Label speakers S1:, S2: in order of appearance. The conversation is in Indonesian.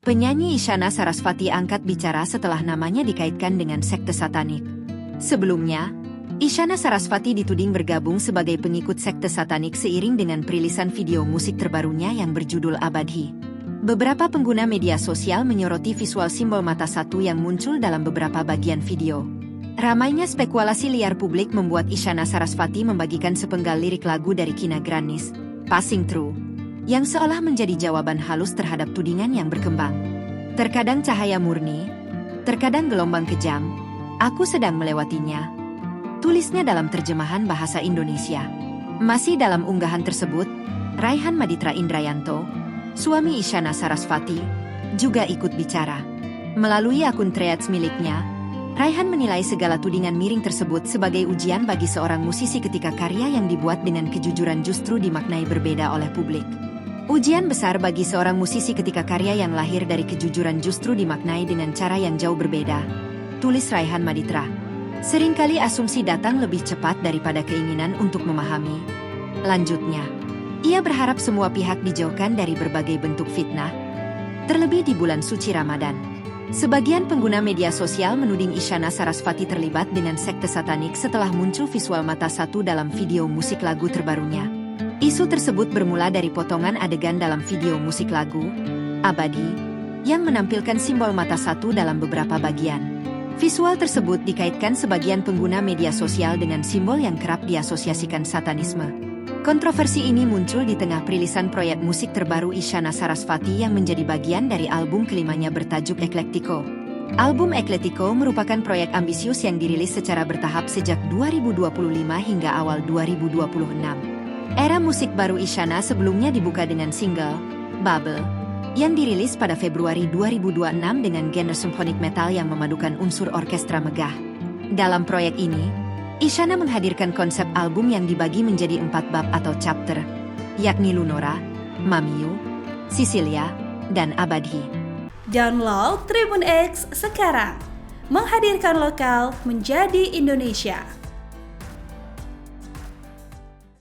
S1: Penyanyi Isyana Sarasvati angkat bicara setelah namanya dikaitkan dengan sekte satanik. Sebelumnya, Isyana Sarasvati dituding bergabung sebagai pengikut sekte satanik seiring dengan perilisan video musik terbarunya yang berjudul Abadhi. Beberapa pengguna media sosial menyoroti visual simbol mata satu yang muncul dalam beberapa bagian video. Ramainya spekulasi liar publik membuat Isyana Sarasvati membagikan sepenggal lirik lagu dari Kina Granis, Passing Through, yang seolah menjadi jawaban halus terhadap tudingan yang berkembang. Terkadang cahaya murni, terkadang gelombang kejam, aku sedang melewatinya. Tulisnya dalam terjemahan bahasa Indonesia. Masih dalam unggahan tersebut, Raihan Maditra Indrayanto, suami Isyana Sarasvati, juga ikut bicara. Melalui akun Threads miliknya, Raihan menilai segala tudingan miring tersebut sebagai ujian bagi seorang musisi ketika karya yang dibuat dengan kejujuran justru dimaknai berbeda oleh publik. Ujian besar bagi seorang musisi ketika karya yang lahir dari kejujuran justru dimaknai dengan cara yang jauh berbeda, tulis Raihan Maditra. Seringkali asumsi datang lebih cepat daripada keinginan untuk memahami. Lanjutnya, ia berharap semua pihak dijauhkan dari berbagai bentuk fitnah, terlebih di bulan suci Ramadan. Sebagian pengguna media sosial menuding Isyana Sarasvati terlibat dengan sekte satanik setelah muncul visual mata satu dalam video musik lagu terbarunya. Isu tersebut bermula dari potongan adegan dalam video musik lagu, Abadhi, yang menampilkan simbol mata satu dalam beberapa bagian. Visual tersebut dikaitkan sebagian pengguna media sosial dengan simbol yang kerap diasosiasikan satanisme. Kontroversi ini muncul di tengah perilisan proyek musik terbaru Isyana Sarasvati yang menjadi bagian dari album kelimanya bertajuk Eclectico. Album Eclectico merupakan proyek ambisius yang dirilis secara bertahap sejak 2025 hingga awal 2026. Era musik baru Isyana sebelumnya dibuka dengan single, Bubble, yang dirilis pada Februari 2026 dengan genre symphonic metal yang memadukan unsur orkestra megah. Dalam proyek ini, Isyana menghadirkan konsep album yang dibagi menjadi 4 bab atau chapter, yakni Lunora, Mamiyu, Sicilia, dan Abadhi.
S2: Download Tribun X sekarang, menghadirkan lokal menjadi Indonesia.